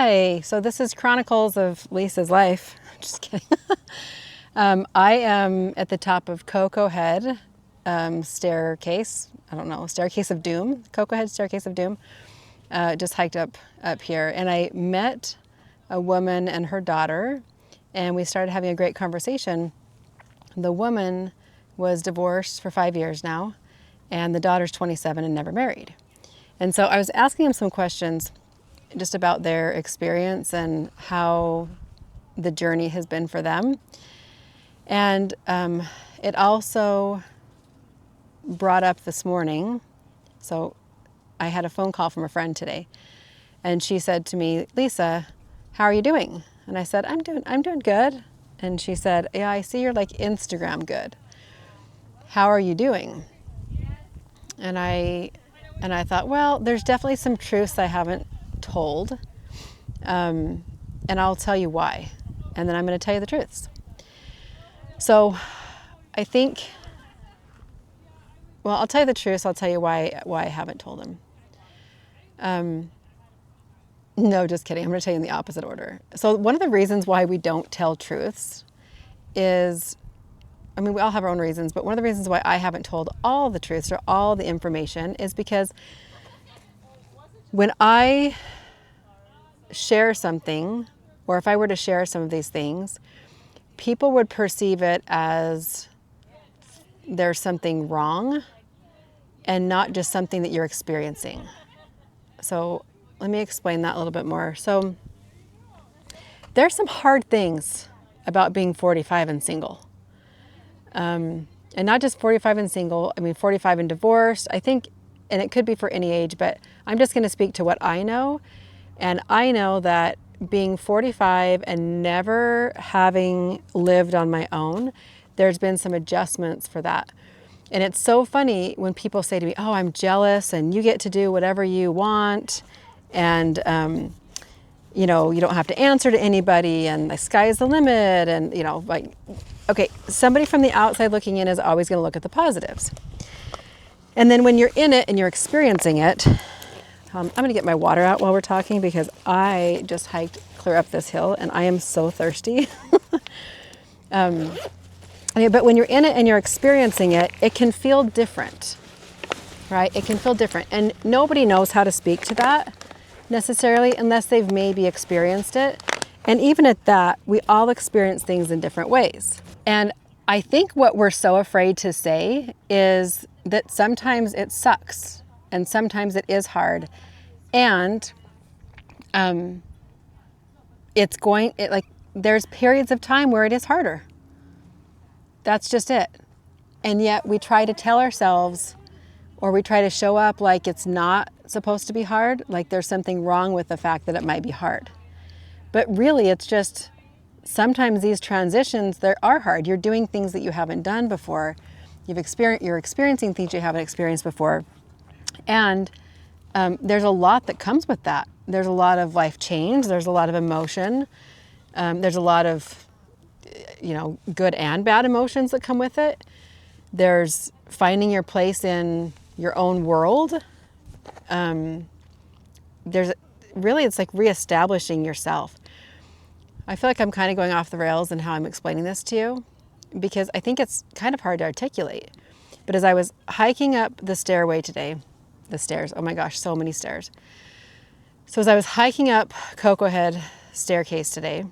Hi, so this is Chronicles of Lisa's life. Just kidding. I am at the top of Koko Head staircase. I don't know, staircase of doom. Koko Head staircase of doom. Just hiked up here, and I met a woman and her daughter, and we started having a great conversation. The woman was divorced for 5 years now, and the daughter's 27 and never married. And so I was asking him some questions just about their experience and how the journey has been for them. And it also brought up this morning, so I had a phone call from a friend today, and she said to me, Lisa, how are you doing? And I said, I'm doing good. And she said, yeah, I see you're like Instagram good. How are you doing? And I thought, well, there's definitely some truths I haven't told, and I'll tell you why, and then I'm going to tell you the truths. So I think, well, I'll tell you the truth. I'll tell you why I haven't told them. No, just kidding. I'm going to tell you in the opposite order. So one of the reasons why we don't tell truths is, I mean, we all have our own reasons, but one of the reasons why I haven't told all the truths or all the information is because when I share something, or if I were to share some of these things, people would perceive it as there's something wrong and not just something that you're experiencing. So let me explain that a little bit more. So there's some hard things about being 45 and single. And not just 45 and single, I mean 45 and divorced, I think, and it could be for any age, but I'm just going to speak to what I know. And I know that being 45 and never having lived on my own, there's been some adjustments for that. And it's so funny when people say to me, oh, I'm jealous and you get to do whatever you want. And, you know, you don't have to answer to anybody and the sky is the limit. And, you know, like, okay, somebody from the outside looking in is always going to look at the positives. And then when you're in it and you're experiencing it, I'm going to get my water out while we're talking because I just hiked clear up this hill and I am so thirsty. But when you're in it and you're experiencing it, it can feel different, right? It can feel different. And nobody knows how to speak to that necessarily unless they've maybe experienced it. And even at that, we all experience things in different ways. And I think what we're so afraid to say is that sometimes it sucks and sometimes it is hard. And there's periods of time where it is harder. That's just it. And yet we try to tell ourselves, or we try to show up like it's not supposed to be hard, like there's something wrong with the fact that it might be hard. But really it's just, sometimes these transitions, they are hard. You're doing things that you haven't done before. You're experiencing things you haven't experienced before. And there's a lot that comes with that. There's a lot of life change. There's a lot of emotion. There's a lot of, good and bad emotions that come with it. There's finding your place in your own world. It's like reestablishing yourself. I feel like I'm kind of going off the rails in how I'm explaining this to you because I think it's kind of hard to articulate. But as I was hiking up the stairway today, the stairs, oh my gosh, so many stairs. So as I was hiking up Koko Head staircase today,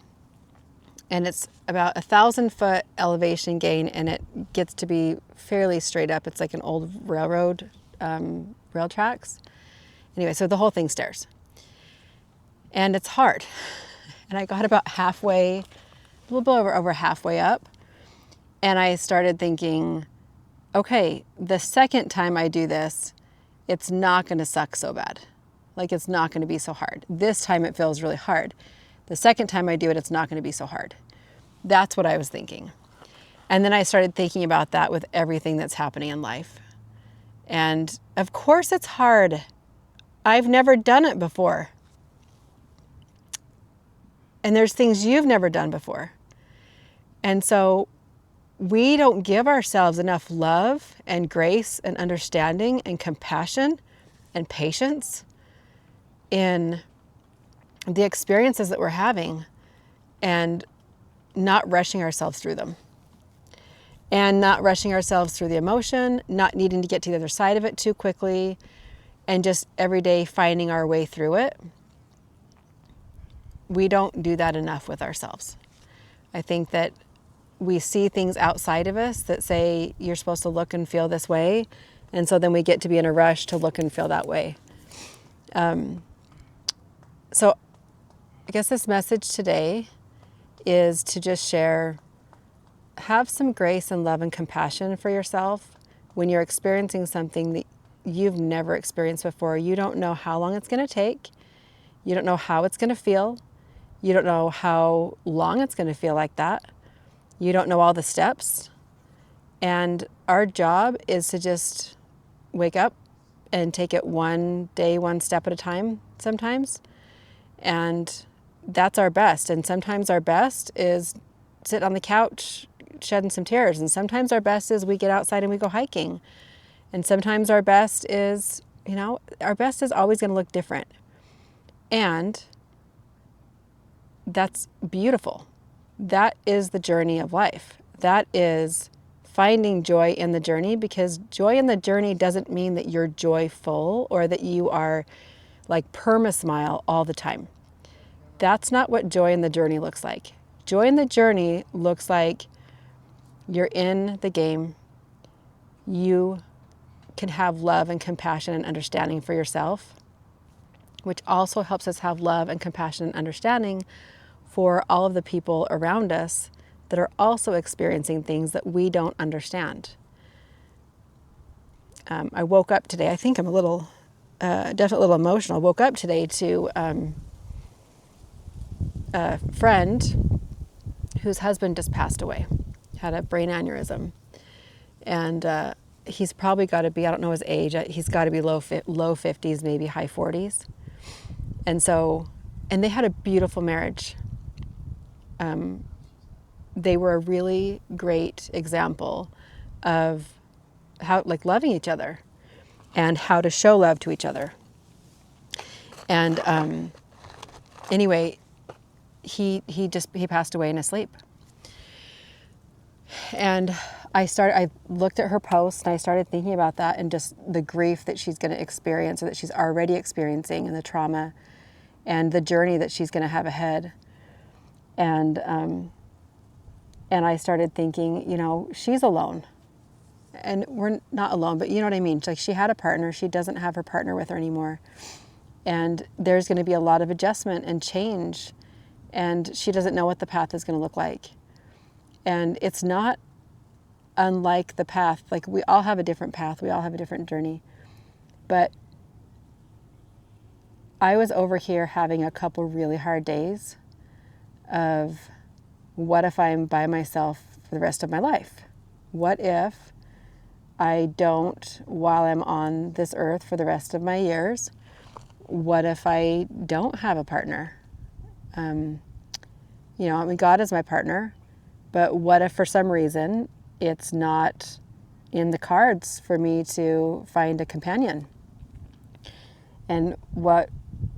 and it's about 1,000-foot elevation gain, and it gets to be fairly straight up. It's like an old railroad, rail tracks. Anyway, so the whole thing stairs. And it's hard. And I got about halfway, a little bit over halfway up, and I started thinking, okay, the second time I do this, it's not going to suck so bad. Like it's not going to be so hard. This time it feels really hard. The second time I do it, it's not going to be so hard. That's what I was thinking. And then I started thinking about that with everything that's happening in life. And of course it's hard. I've never done it before. And there's things you've never done before. And so we don't give ourselves enough love and grace and understanding and compassion and patience in the experiences that we're having and not rushing ourselves through them. And not rushing ourselves through the emotion, not needing to get to the other side of it too quickly, and just every day finding our way through it. We don't do that enough with ourselves. I think that we see things outside of us that say you're supposed to look and feel this way, and so then we get to be in a rush to look and feel that way. So I guess this message today is to just share, have some grace and love and compassion for yourself when you're experiencing something that you've never experienced before. You don't know how long it's going to take. You don't know how it's going to feel. You don't know how long it's going to feel like that. You don't know all the steps. And our job is to just wake up and take it one day, one step at a time sometimes. And that's our best. And sometimes our best is sit on the couch shedding some tears. And sometimes our best is we get outside and we go hiking. And sometimes our best is, our best is always going to look different. And that's beautiful. That is the journey of life. That is finding joy in the journey, because joy in the journey doesn't mean that you're joyful or that you are like perma-smile all the time. That's not what joy in the journey looks like. Joy in the journey looks like you're in the game. You can have love and compassion and understanding for yourself, which also helps us have love and compassion and understanding for all of the people around us that are also experiencing things that we don't understand. I woke up today, I think I'm definitely a little emotional. I woke up today to a friend whose husband just passed away, had a brain aneurysm. And he's probably got to be, I don't know his age, he's got to be low 50s, maybe high 40s. And they had a beautiful marriage. They were a really great example of how, like, loving each other and how to show love to each other. And anyway, he passed away in his sleep. And I looked at her post and I started thinking about that and just the grief that she's going to experience, or that she's already experiencing, and the trauma and the journey that she's going to have ahead. And I started thinking, she's alone. And we're not alone, but you know what I mean? Like, she had a partner. She doesn't have her partner with her anymore. And there's going to be a lot of adjustment and change. And she doesn't know what the path is going to look like. And it's not unlike the path. Like, we all have a different path. We all have a different journey. But I was over here having a couple really hard days of, what if I'm by myself for the rest of my life? What if I don't, while I'm on this earth for the rest of my years, what if I don't have a partner? God is my partner, but what if for some reason it's not in the cards for me to find a companion? And what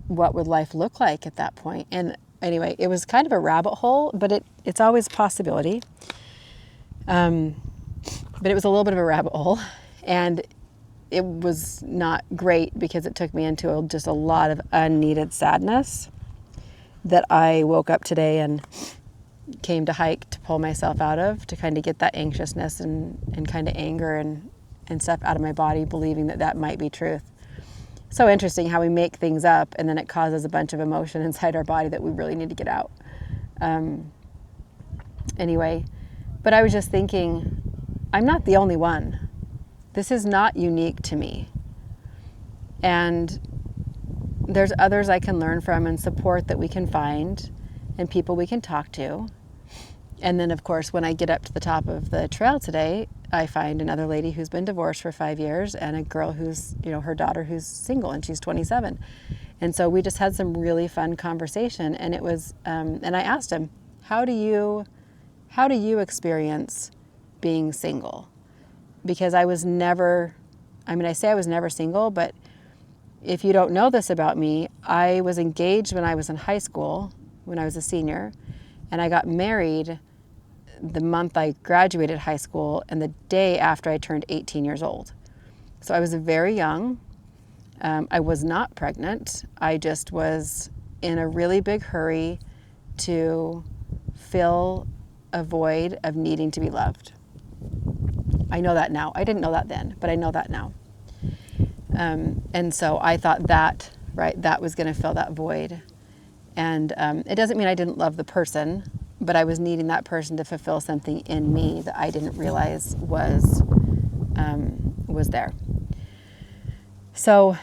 would life look like at that point? And anyway, it was kind of a rabbit hole, but it's always a possibility. But it was a little bit of a rabbit hole, and it was not great because it took me into just a lot of unneeded sadness that I woke up today and came to hike to pull myself out of, to kind of get that anxiousness and kind of anger and stuff out of my body, believing that might be truth. So interesting how we make things up and then it causes a bunch of emotion inside our body that we really need to get out. Anyway, but I was just thinking, I'm not the only one. This is not unique to me. And there's others I can learn from and support that we can find, and people we can talk to. And then, of course, when I get up to the top of the trail today, I find another lady who's been divorced for 5 years and a girl who's, her daughter who's single, and she's 27. And so we just had some really fun conversation, and it was, and I asked him, how do you experience being single? Because I was never, I say I was never single, but if you don't know this about me, I was engaged when I was in high school, when I was a senior, and I got married the month I graduated high school and the day after I turned 18 years old. So I was very young. I was not pregnant. I just was in a really big hurry to fill a void of needing to be loved. I know that now. I didn't know that then, but I know that now. And so I thought that, right, that was going to fill that void. And it doesn't mean I didn't love the person, but I was needing that person to fulfill something in me that I didn't realize was there. So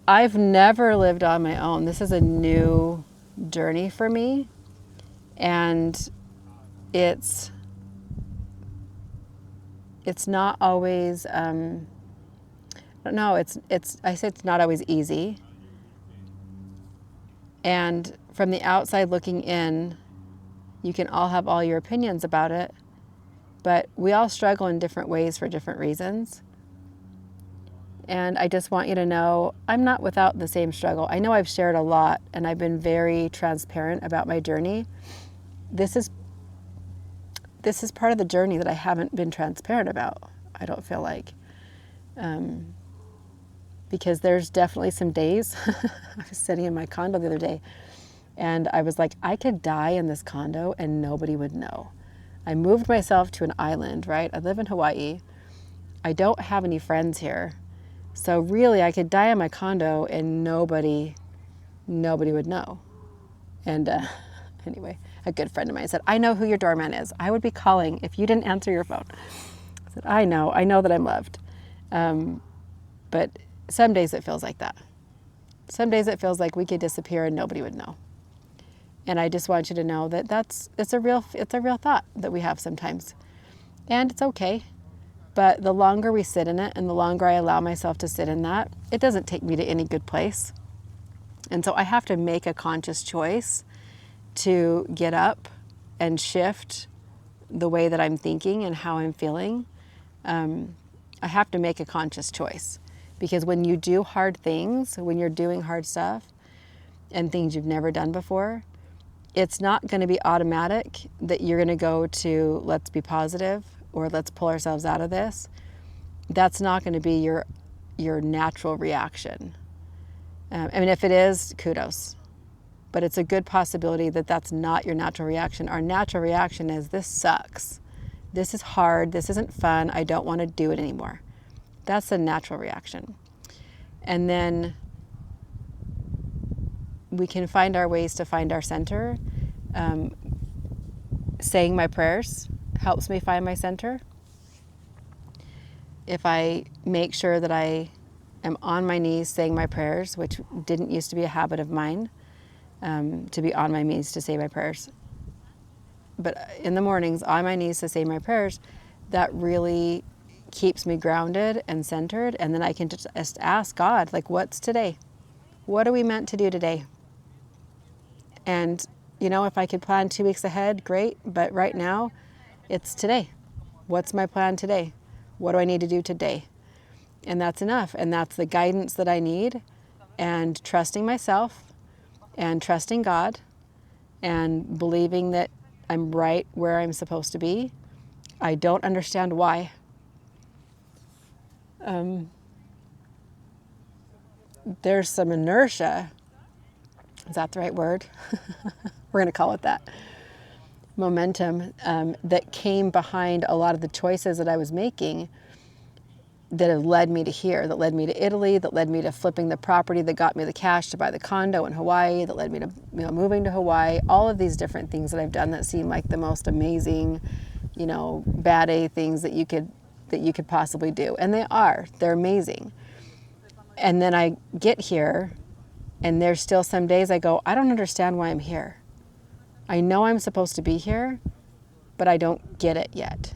I've never lived on my own. This is a new journey for me. And it's not always, I don't know, I say it's not always easy. And from the outside looking in, you can all have all your opinions about it, but we all struggle in different ways for different reasons. And I just want you to know, I'm not without the same struggle. I know I've shared a lot and I've been very transparent about my journey. This is part of the journey that I haven't been transparent about, I don't feel like. Because there's definitely some days, I was sitting in my condo the other day, and I was like, I could die in this condo and nobody would know. I moved myself to an island, right? I live in Hawaii. I don't have any friends here. So really, I could die in my condo and nobody would know. And anyway, a good friend of mine said, I know who your doorman is. I would be calling if you didn't answer your phone. I said, I know that I'm loved. But some days it feels like that. Some days it feels like we could disappear and nobody would know. And I just want you to know that it's a real thought that we have sometimes. And it's okay. But the longer we sit in it and the longer I allow myself to sit in that, it doesn't take me to any good place. And so I have to make a conscious choice to get up and shift the way that I'm thinking and how I'm feeling. I have to make a conscious choice, because when you do hard things, when you're doing hard stuff and things you've never done before, it's not going to be automatic that you're going to go to let's be positive or let's pull ourselves out of this. That's not going to be your natural reaction. I mean, if it is, kudos. But it's a good possibility that that's not your natural reaction. Our natural reaction is, this sucks. This is hard. This isn't fun. I don't want to do it anymore. That's the natural reaction. And then we can find our ways to find our center. Saying my prayers helps me find my center. If I make sure that I am on my knees saying my prayers, which didn't used to be a habit of mine, to be on my knees to say my prayers. But in the mornings, on my knees to say my prayers, that really keeps me grounded and centered. And then I can just ask God, like, what's today? What are we meant to do today? And, you know, if I could plan 2 weeks ahead, great. But right now, it's today. What's my plan today? What do I need to do today? And that's enough. And that's the guidance that I need. And trusting myself and trusting God and believing that I'm right where I'm supposed to be. I don't understand why. There's some inertia. Is that the right word? We're going to call it that. Momentum that came behind a lot of the choices that I was making that have led me to here, that led me to Italy, that led me to flipping the property that got me the cash to buy the condo in Hawaii, that led me to moving to Hawaii, all of these different things that I've done that seem like the most amazing, bad A things that you could possibly do. And they're amazing. And then I get here and there's still some days I go, I don't understand why I'm here. I know I'm supposed to be here, but I don't get it yet.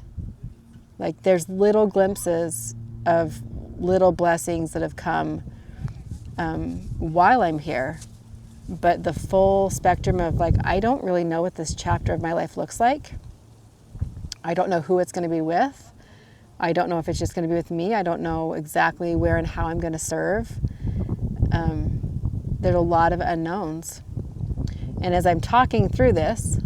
Like, there's little glimpses of little blessings that have come while I'm here, but the full spectrum of, like, I don't really know what this chapter of my life looks like. I don't know who it's going to be with. I don't know if it's just going to be with me. I don't know exactly where and how I'm going to serve. There's a lot of unknowns. And as I'm talking through this,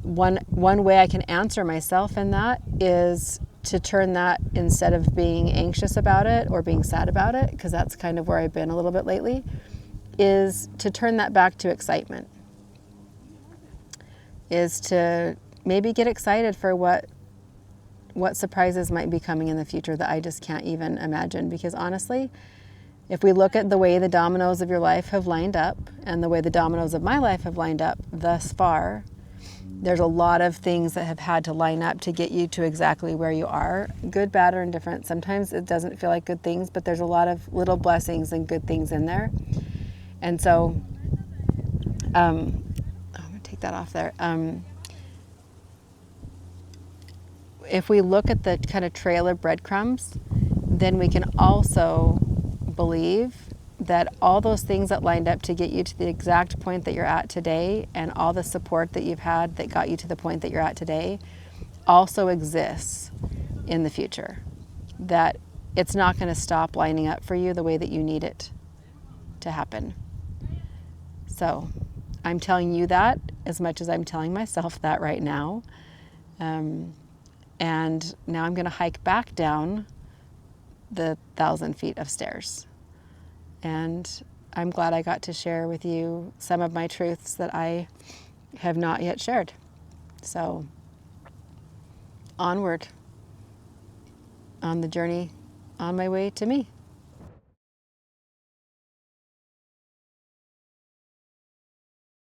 one way I can answer myself in that is to turn that, instead of being anxious about it or being sad about it, because that's kind of where I've been a little bit lately, is to turn that back to excitement. Is to maybe get excited for what surprises might be coming in the future that I just can't even imagine. Because honestly, if we look at the way the dominoes of your life have lined up and the way the dominoes of my life have lined up thus far, there's a lot of things that have had to line up to get you to exactly where you are, good, bad, or indifferent. Sometimes it doesn't feel like good things, but there's a lot of little blessings and good things in there. And so, I'm going to take that off there. If we look at the kind of trail of breadcrumbs, then we can also believe that all those things that lined up to get you to the exact point that you're at today, and all the support that you've had that got you to the point that you're at today, also exists in the future. That it's not going to stop lining up for you the way that you need it to happen. So I'm telling you that as much as I'm telling myself that right now. And now I'm going to hike back down the 1,000 feet of stairs. And I'm glad I got to share with you some of my truths that I have not yet shared. So, onward on the journey on my way to me.